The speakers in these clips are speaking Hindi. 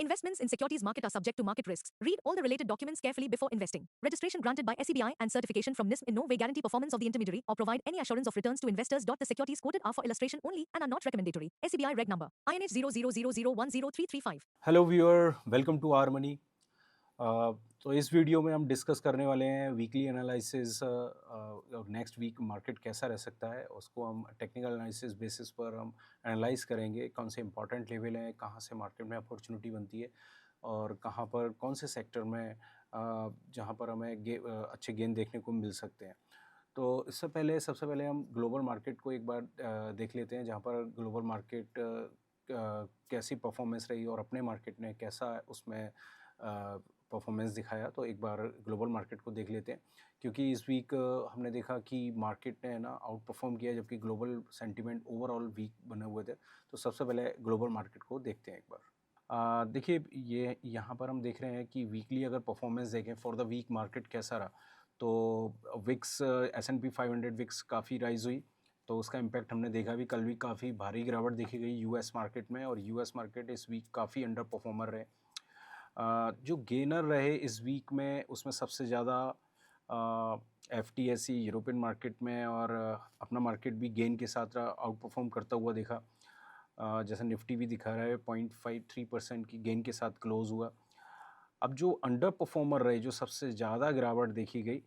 Investments in securities market are subject to market risks. Read all the related documents carefully before investing. Registration granted by SEBI and certification from NISM in no way guarantee performance of the intermediary or provide any assurance of returns to investors. The securities quoted are for illustration only and are not recommendatory. SEBI Reg number INH 0000103335. Hello viewer, welcome to R money. तो इस वीडियो में हम डिस्कस करने वाले हैं वीकली एनालिसिस और नेक्स्ट वीक मार्केट कैसा रह सकता है। उसको हम टेक्निकल एनालिसिस बेसिस पर हम एनालाइज करेंगे, कौन से इंपॉर्टेंट लेवल हैं, कहाँ से मार्केट में अपॉर्चुनिटी बनती है और कहाँ पर कौन से सेक्टर में जहाँ पर हमें अच्छे गेन देखने को मिल सकते हैं। तो इससे पहले सबसे पहले हम ग्लोबल मार्केट को एक बार देख लेते हैं, जहाँ पर ग्लोबल मार्केट कैसी परफॉर्मेंस रही और अपने मार्केट ने कैसा उसमें परफॉर्मेंस दिखाया। तो एक बार ग्लोबल मार्केट को देख लेते हैं, क्योंकि इस वीक हमने देखा कि मार्केट ने ना आउट परफॉर्म किया, जबकि ग्लोबल सेंटीमेंट ओवरऑल वीक बने हुए थे। तो सबसे पहले ग्लोबल मार्केट को देखते हैं एक बार। देखिए, ये यहाँ पर हम देख रहे हैं कि वीकली अगर परफॉर्मेंस देखें फॉर द वीक मार्केट कैसा रहा, तो विक्स S&P 500 विक्स काफ़ी राइज हुई, तो उसका इम्पैक्ट हमने देखा भी। कल भी काफ़ी भारी गिरावट देखी गई यूएस मार्केट में, और यूएस मार्केट इस वीक काफ़ी अंडर परफॉर्मर रहे। जो गेनर रहे इस वीक में, उसमें सबसे ज़्यादा FTSE यूरोपियन मार्केट में, और अपना मार्केट भी गेन के साथ आउट परफॉर्म करता हुआ देखा। जैसे निफ्टी भी दिखा रहा है 0.53% की गेन के साथ क्लोज हुआ। अब जो अंडर परफॉर्मर रहे, जो सबसे ज़्यादा गिरावट देखी गई,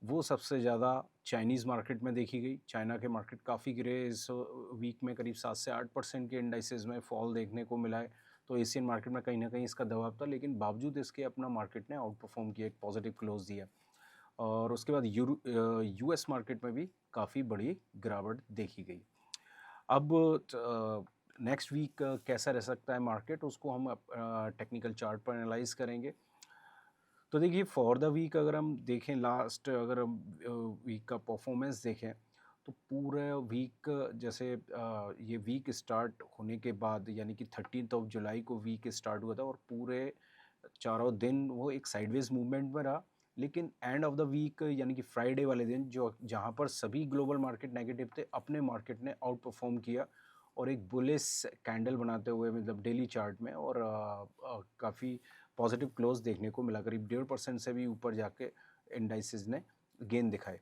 वो सबसे ज़्यादा चाइनीज़ मार्केट में देखी गई। चाइना के मार्केट काफ़ी गिरे इस वीक में, करीब 7 से 8% के इंडाइसेस में फॉल देखने को मिला है। तो एशियन मार्केट में कहीं ना कहीं इसका दबाव था, लेकिन बावजूद इसके अपना मार्केट ने आउट परफॉर्म किया, एक पॉजिटिव क्लोज दिया। और उसके बाद यूएस मार्केट में भी काफ़ी बड़ी गिरावट देखी गई। अब नेक्स्ट वीक कैसा रह सकता है मार्केट, उसको हम टेक्निकल चार्ट पर एनालाइज करेंगे। तो देखिए, फॉर द वीक अगर हम देखें, लास्ट अगर हम वीक का परफॉर्मेंस देखें, तो पूरा वीक जैसे ये वीक स्टार्ट होने के बाद, यानी कि 13 जुलाई को वीक स्टार्ट हुआ था, और पूरे चारों दिन वो एक साइडवेज मूवमेंट में रहा। लेकिन एंड ऑफ द वीक, यानी कि फ्राइडे वाले दिन, जो जहाँ पर सभी ग्लोबल मार्केट नेगेटिव थे, अपने मार्केट ने आउट परफॉर्म किया और एक बुलिश कैंडल बनाते हुए, मतलब डेली चार्ट में, और काफ़ी पॉजिटिव क्लोज देखने को मिला। करीब 1.5% से भी ऊपर जाके इंडाइसेस ने गेन दिखाए।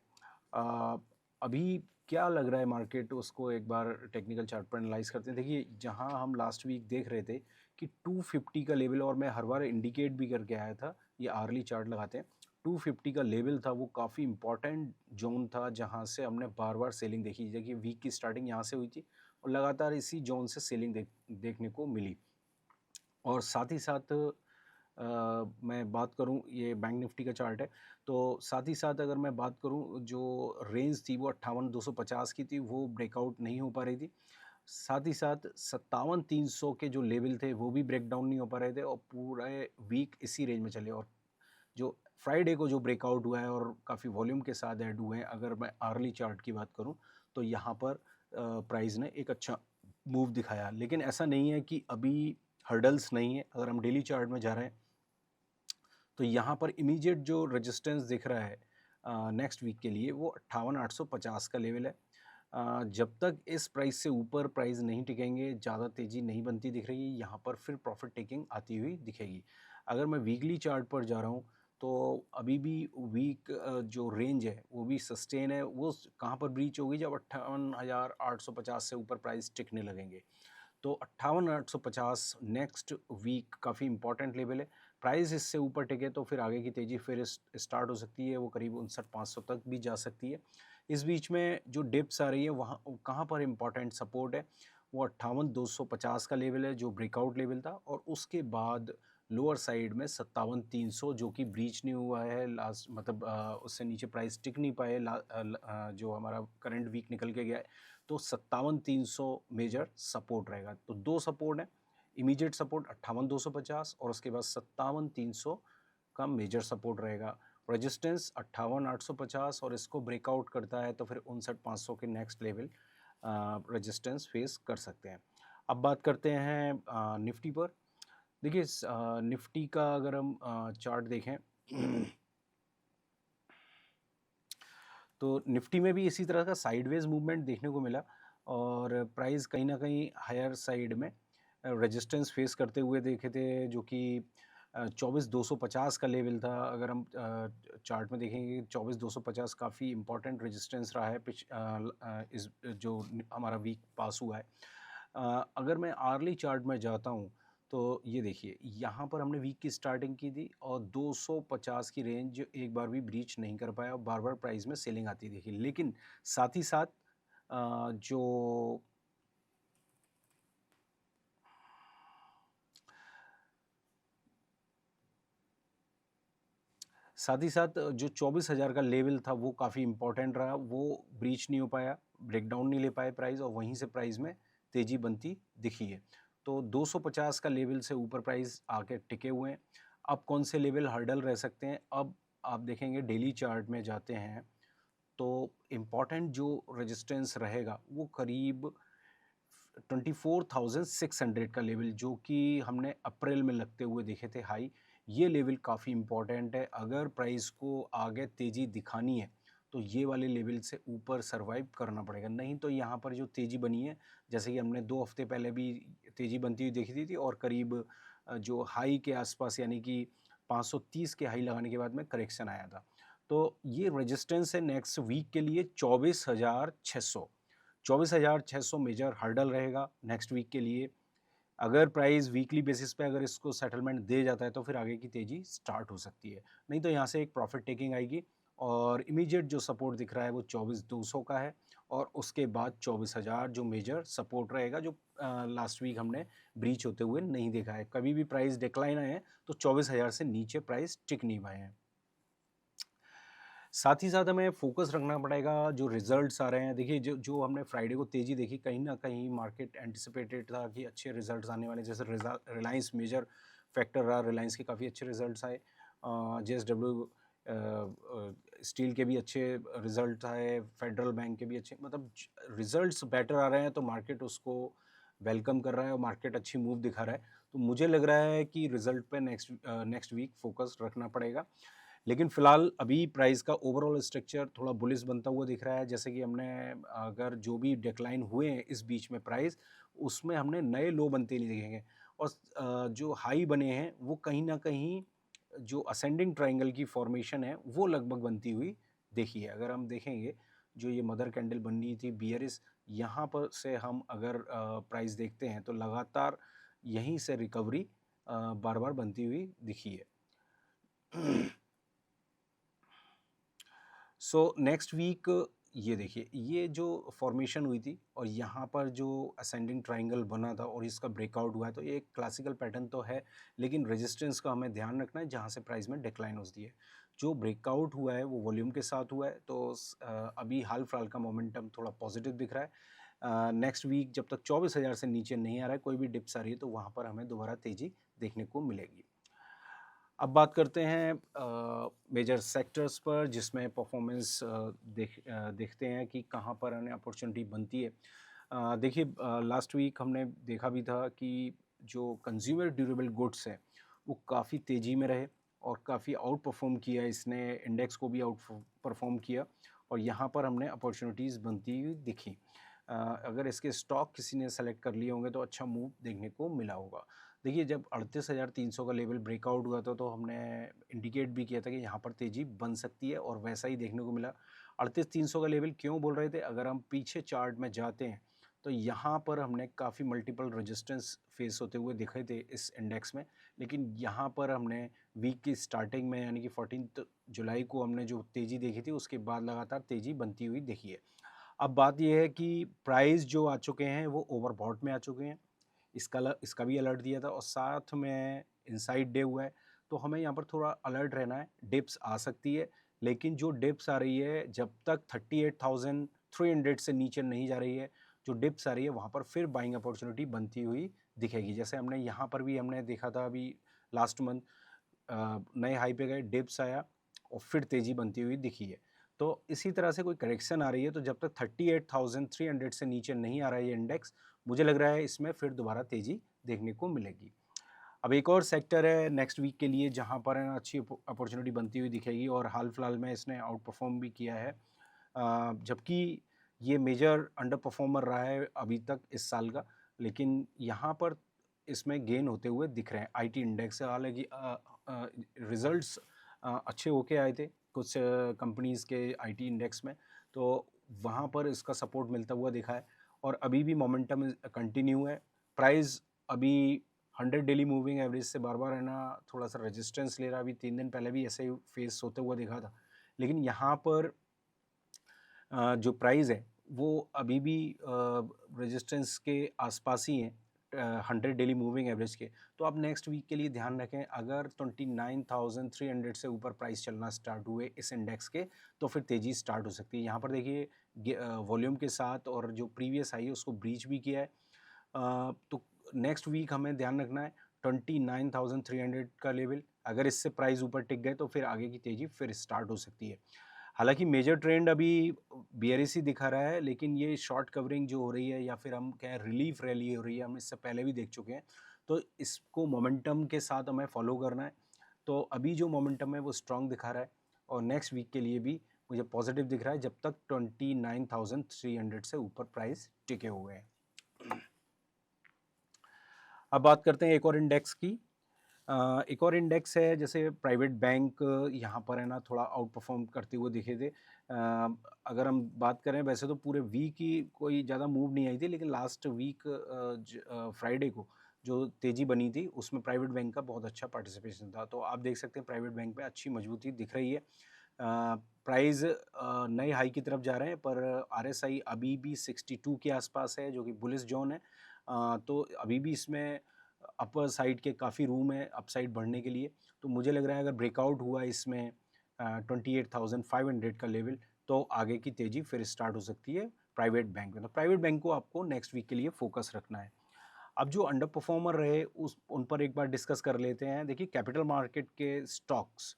अभी क्या लग रहा है मार्केट, उसको एक बार टेक्निकल चार्ट पर एनालाइज करते हैं। देखिए, जहां हम लास्ट वीक देख रहे थे कि 250 का लेवल, और मैं हर बार इंडिकेट भी करके आया था, ये आर्ली चार्ट लगाते हैं, 250 का लेवल था, वो काफ़ी इंपॉर्टेंट जोन था, जहां से हमने बार बार सेलिंग देखी। देखिए, वीक की स्टार्टिंग यहाँ से हुई थी और लगातार इसी जोन से सेलिंग देखने को मिली। और साथ ही साथ मैं बात करूं, ये बैंक निफ्टी का चार्ट है, तो साथ ही साथ अगर मैं बात करूं, जो रेंज थी वो 58,250 की थी, वो ब्रेकआउट नहीं हो पा रही थी। साथ ही साथ 57,300 के जो लेवल थे वो भी ब्रेक डाउन नहीं हो पा रहे थे, और पूरे वीक इसी रेंज में चले। और जो फ्राइडे को जो ब्रेकआउट हुआ है और काफ़ी वॉल्यूम के साथ ऐड हुए हैं, अगर मैं आर्ली चार्ट की बात करूं, तो यहाँ पर प्राइस ने एक अच्छा मूव दिखाया। लेकिन ऐसा नहीं है कि अभी हर्डल्स नहीं है। अगर हम डेली चार्ट में जा रहे हैं, तो यहाँ पर इमीडिएट जो रेजिस्टेंस दिख रहा है नेक्स्ट वीक के लिए, वो 58,850 का लेवल है। जब तक इस प्राइस से ऊपर प्राइस नहीं टिकेंगे, ज़्यादा तेज़ी नहीं बनती दिख रही है, यहाँ पर फिर प्रॉफिट टेकिंग आती हुई दिखेगी। अगर मैं वीकली चार्ट पर जा रहा हूँ, तो अभी भी वीक जो रेंज है वो भी सस्टेन है। वो कहाँ पर ब्रीच होगी, जब 58,850 से ऊपर प्राइस टिकने लगेंगे। तो 58,850 नेक्स्ट वीक काफ़ी इंपॉर्टेंट लेवल है। प्राइस इससे ऊपर टिके तो फिर आगे की तेज़ी फिर स्टार्ट हो सकती है, वो करीब 59,500 तक भी जा सकती है। इस बीच में जो डिप्स आ रही है, वहाँ कहाँ पर इंपॉर्टेंट सपोर्ट है, वो 58,250 का लेवल है, जो ब्रेकआउट लेवल था, और उसके बाद लोअर साइड में 57,300, जो कि ब्रीच नहीं हुआ है लास्ट, मतलब उससे नीचे प्राइस टिक नहीं पाए जो हमारा करंट वीक निकल के गया है। तो 57,300 मेजर सपोर्ट रहेगा। तो दो सपोर्ट है, इमीडिएट सपोर्ट 58,250, और उसके बाद 57,300 का मेजर सपोर्ट रहेगा। रेजिस्टेंस 58,850, और इसको ब्रेकआउट करता है तो फिर 59,500 के नेक्स्ट लेवल रेजिस्टेंस फेस कर सकते हैं। अब बात करते हैं निफ्टी पर। देखिए, निफ्टी का अगर हम चार्ट देखें, तो निफ्टी में भी इसी तरह का साइडवेज मूवमेंट देखने को मिला, और प्राइस कहीं ना कहीं हायर साइड में रेजिस्टेंस फेस करते हुए देखे थे, जो कि 24,250 का लेवल था। अगर हम चार्ट में देखेंगे 24,250 काफ़ी इंपॉर्टेंट रेजिस्टेंस रहा है इस जो हमारा वीक पास हुआ है। अगर मैं आर्ली चार्ट में जाता हूँ तो ये देखिए, यहाँ पर हमने वीक की स्टार्टिंग की थी और 250 की रेंज एक बार भी ब्रीच नहीं कर पाया और बार बार प्राइस में सेलिंग आती देखी। लेकिन साथ ही साथ जो साथ ही साथ जो 24,000 का लेवल था वो काफ़ी इंपॉर्टेंट रहा, वो ब्रीच नहीं हो पाया, ब्रेकडाउन नहीं ले पाए प्राइस और वहीं से प्राइस में तेज़ी बनती दिखी है। तो 250 का लेवल से ऊपर प्राइस आके टिके हुए हैं। अब कौन से लेवल हर्डल रह सकते हैं, अब आप देखेंगे डेली चार्ट में जाते हैं तो इम्पॉर्टेंट जो रेजिस्टेंस रहेगा वो करीब 24,600 का लेवल, जो कि हमने अप्रैल में लगते हुए देखे थे हाई। ये लेवल काफ़ी इम्पॉर्टेंट है। अगर प्राइस को आगे तेज़ी दिखानी है तो ये वाले लेवल से ऊपर सर्वाइव करना पड़ेगा, नहीं तो यहाँ पर जो तेज़ी बनी है, जैसे कि हमने 2 हफ्ते पहले भी तेज़ी बनती हुई देखी थी और करीब जो हाई के आसपास यानी कि 530 के हाई लगाने के बाद में करेक्शन आया था। तो ये रेजिस्टेंस है नेक्स्ट वीक के लिए 24,600। 24,600 मेजर हर्डल रहेगा नेक्स्ट वीक के लिए। अगर प्राइस वीकली बेसिस पे अगर इसको सेटलमेंट दे जाता है तो फिर आगे की तेज़ी स्टार्ट हो सकती है, नहीं तो यहाँ से एक प्रॉफिट टेकिंग आएगी। और इमीडिएट जो सपोर्ट दिख रहा है वो 24,200 का है और उसके बाद 24,000 जो मेजर सपोर्ट रहेगा, जो लास्ट वीक हमने ब्रीच होते हुए नहीं देखा है। कभी भी प्राइस डिक्लाइन आए हैं तो 24,000 से नीचे प्राइस टिक नहीं पाए हैं। साथ ही साथ हमें फोकस रखना पड़ेगा जो रिजल्ट्स आ रहे हैं। देखिए, जो जो हमने फ्राइडे को तेज़ी देखी, कहीं न कहीं मार्केट एंटिसिपेटेड था कि अच्छे रिजल्ट्स आने वाले, जैसे रिलायंस मेजर फैक्टर रहा, रिलायंस के काफ़ी अच्छे रिजल्ट्स आए। जेएसडब्ल्यू स्टील के भी अच्छे रिजल्ट आए, फेडरल बैंक के भी अच्छे, मतलब रिजल्ट्स बेटर आ रहे हैं तो मार्केट उसको वेलकम कर रहा है और मार्केट अच्छी मूव दिखा रहा है। तो मुझे लग रहा है कि रिजल्ट पे नेक्स्ट वीक फोकस रखना पड़ेगा। लेकिन फिलहाल अभी प्राइस का ओवरऑल स्ट्रक्चर थोड़ा बुलिश बनता हुआ दिख रहा है। जैसे कि हमने अगर जो भी डिक्लाइन हुए हैं इस बीच में प्राइस, उसमें हमने नए लो बनते नहीं दिखेंगे और जो हाई बने हैं वो कहीं ना कहीं जो असेंडिंग ट्रायंगल की फॉर्मेशन है वो लगभग बनती हुई देखी है। अगर हम देखेंगे जो ये मदर कैंडल बनी थी बियरिश, यहाँ पर से हम अगर प्राइस देखते हैं तो लगातार यहीं से रिकवरी बार बार बनती हुई दिखी है। सो नेक्स्ट वीक ये देखिए, ये जो फॉर्मेशन हुई थी और यहाँ पर जो असेंडिंग ट्रायंगल बना था और इसका ब्रेकआउट हुआ है, तो ये एक क्लासिकल पैटर्न तो है, लेकिन रेजिस्टेंस का हमें ध्यान रखना है जहाँ से प्राइस में डिक्लाइन होती है। जो ब्रेकआउट हुआ है वो वॉल्यूम के साथ हुआ है, तो अभी हाल फिलहाल का मोमेंटम थोड़ा पॉजिटिव दिख रहा है। नेक्स्ट वीक जब तक 24,000 से नीचे नहीं आ रहा है, कोई भी डिप्स आ रही है, तो वहाँ पर हमें दोबारा तेज़ी देखने को मिलेगी। अब बात करते हैं मेजर सेक्टर्स पर, जिसमें परफॉर्मेंस देखते हैं कि कहाँ पर हमें अपॉर्चुनिटी बनती है। देखिए, लास्ट वीक हमने देखा भी था कि जो कंज्यूमर ड्यूरेबल गुड्स हैं वो काफ़ी तेज़ी में रहे और काफ़ी आउट परफॉर्म किया, इसने इंडेक्स को भी आउट परफॉर्म किया और यहाँ पर हमने अपॉर्चुनिटीज़ बनती हुई दिखी। अगर इसके स्टॉक किसी ने सेलेक्ट कर लिए होंगे तो अच्छा मूव देखने को मिला होगा। देखिए, जब 38,300 का लेवल ब्रेकआउट हुआ था तो हमने इंडिकेट भी किया था कि यहाँ पर तेज़ी बन सकती है और वैसा ही देखने को मिला। 38,300 का लेवल क्यों बोल रहे थे, अगर हम पीछे चार्ट में जाते हैं तो यहाँ पर हमने काफ़ी मल्टीपल रेजिस्टेंस फेस होते हुए दिखे थे इस इंडेक्स में, लेकिन यहाँ पर हमने वीक की स्टार्टिंग में यानी कि 14 जुलाई को हमने जो तेज़ी देखी थी उसके बाद लगातार तेज़ी बनती हुई देखी है। अब बात यह है कि प्राइस जो आ चुके हैं वो ओवरबॉट में आ चुके हैं, इसका भी अलर्ट दिया था और साथ में इनसाइड डे हुआ है, तो हमें यहाँ पर थोड़ा अलर्ट रहना है। डिप्स आ सकती है, लेकिन जो डिप्स आ रही है जब तक 38,300 से नीचे नहीं जा रही है, जो डिप्स आ रही है वहाँ पर फिर बाइंग अपॉर्चुनिटी बनती हुई दिखेगी। जैसे हमने यहाँ पर भी हमने देखा था अभी लास्ट मंथ, नए हाई पे गए, डिप्स आया और फिर तेज़ी बनती हुई दिखी है। तो इसी तरह से कोई करेक्शन आ रही है, तो जब तक 38,300 से नीचे नहीं आ रहा है ये इंडेक्स, मुझे लग रहा है इसमें फिर दोबारा तेज़ी देखने को मिलेगी। अब एक और सेक्टर है नेक्स्ट वीक के लिए जहाँ पर है ना अच्छी अपॉर्चुनिटी बनती हुई दिखेगी और हाल फिलहाल में इसने आउट परफॉर्म भी किया है, जबकि ये मेजर अंडर परफॉर्मर रहा है अभी तक इस साल का। लेकिन यहाँ पर इसमें गेन होते हुए दिख रहे हैं आईटी इंडेक्स से। हालांकि रिजल्ट्स अच्छे होके आए थे कुछ कंपनीज़ के आईटी इंडेक्स में, तो वहाँ पर इसका सपोर्ट मिलता हुआ दिखा है और अभी भी मोमेंटम कंटिन्यू है। प्राइस अभी 100 डेली मूविंग एवरेज से बार बार है ना थोड़ा सा रेजिस्टेंस ले रहा है। अभी 3 दिन पहले भी ऐसे ही फेस होते हुआ दिखा था, लेकिन यहाँ पर जो प्राइस है वो अभी भी रेजिस्टेंस के आसपास ही है 100 डेली मूविंग एवरेज के। तो आप नेक्स्ट वीक के लिए ध्यान रखें, अगर 29,300 से ऊपर प्राइस चलना स्टार्ट हुए इस इंडेक्स के तो फिर तेज़ी स्टार्ट हो सकती है। यहाँ पर देखिए वॉल्यूम के साथ और जो प्रीवियस हाई है उसको ब्रीच भी किया है। तो नेक्स्ट वीक हमें ध्यान रखना है 29,300 का लेवल, अगर इससे प्राइस ऊपर टिक गए तो फिर आगे की तेज़ी फिर स्टार्ट हो सकती है। हालांकि मेजर ट्रेंड अभी बेयरिश ही दिखा रहा है, लेकिन ये शॉर्ट कवरिंग जो हो रही है या फिर हम कहें रिलीफ रैली हो रही है, हम इससे पहले भी देख चुके हैं, तो इसको मोमेंटम के साथ हमें फॉलो करना है। तो अभी जो मोमेंटम है वो स्ट्रांग दिखा रहा है और नेक्स्ट वीक के लिए भी मुझे पॉजिटिव दिख रहा है जब तक 29,300 से ऊपर प्राइस टिके हुए हैं। अब बात करते हैं एक और इंडेक्स की। एक और इंडेक्स है जैसे प्राइवेट बैंक, यहाँ पर है ना थोड़ा आउट परफॉर्म करते हुए दिखे थे। अगर हम बात करें वैसे तो पूरे वीक ही कोई ज़्यादा मूव नहीं आई थी, लेकिन लास्ट वीक फ्राइडे को जो तेज़ी बनी थी उसमें प्राइवेट बैंक का बहुत अच्छा पार्टिसिपेशन था। तो आप देख सकते हैं प्राइवेट बैंक में अच्छी मजबूती दिख रही है। प्राइस नए हाई की तरफ जा रहे हैं, पर RSI अभी भी 62 के आसपास है जो कि बुलिश जोन है। तो अभी भी इसमें अपर साइड के काफ़ी रूम है अपसाइड बढ़ने के लिए। तो मुझे लग रहा है अगर ब्रेकआउट हुआ इसमें 28,500 का लेवल, तो आगे की तेज़ी फिर स्टार्ट हो सकती है प्राइवेट बैंक में। तो प्राइवेट बैंक को आपको नेक्स्ट वीक के लिए फोकस रखना है। अब जो अंडर परफॉर्मर रहे उन पर एक बार डिस्कस कर लेते हैं। देखिए कैपिटल मार्केट के स्टॉक्स,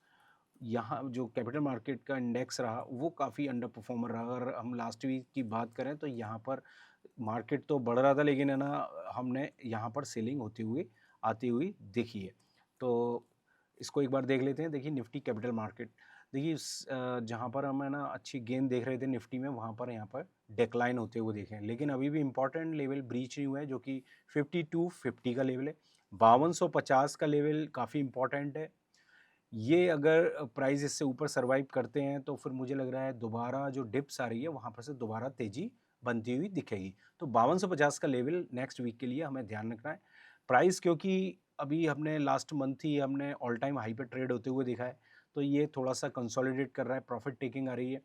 यहाँ जो कैपिटल मार्केट का इंडेक्स रहा वो काफ़ी अंडर परफॉर्मर रहा। अगर हम लास्ट वीक की बात करें तो यहाँ पर मार्केट तो बढ़ रहा था, लेकिन है ना हमने यहाँ पर सेलिंग होती हुई आती हुई देखी है। तो इसको एक बार देख लेते हैं। देखिए निफ्टी कैपिटल मार्केट, देखिए जहाँ पर हम है ना अच्छी गेन देख रहे थे निफ्टी में, वहाँ पर यहाँ पर डिक्लाइन होते हुए देखे हैं, लेकिन अभी भी इंपॉर्टेंट लेवल ब्रीच नहीं हुआ है जो कि 5250 का लेवल है। 5250 का लेवल काफ़ी इंपॉर्टेंट है। ये अगर प्राइस इससे ऊपर सर्वाइव करते हैं तो फिर मुझे लग रहा है दोबारा जो डिप्स आ रही है वहाँ पर से दोबारा तेज़ी बनती हुई दिखेगी। तो 5250 का लेवल नेक्स्ट वीक के लिए हमें ध्यान रखना है। प्राइस क्योंकि अभी हमने लास्ट मंथ ही हमने ऑल टाइम हाई पे ट्रेड होते हुए देखा है, तो ये थोड़ा सा कंसोलिडेट कर रहा है, प्रॉफिट टेकिंग आ रही है।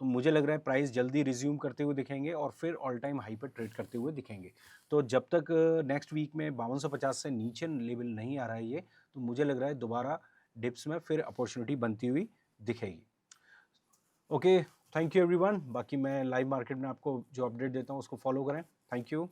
तो मुझे लग रहा है प्राइस जल्दी रिज्यूम करते हुए दिखेंगे और फिर ऑल टाइम हाई पे ट्रेड करते हुए दिखेंगे। तो जब तक नेक्स्ट वीक में 5250 से नीचे लेवल नहीं आ रहा है ये, तो मुझे लग रहा है दोबारा डिप्स में फिर अपॉर्चुनिटी बनती हुई दिखेगी। Okay, thank you everyone. बाकी मैं लाइव मार्केट में आपको जो अपडेट देता हूँ उसको फॉलो करें। Thank you.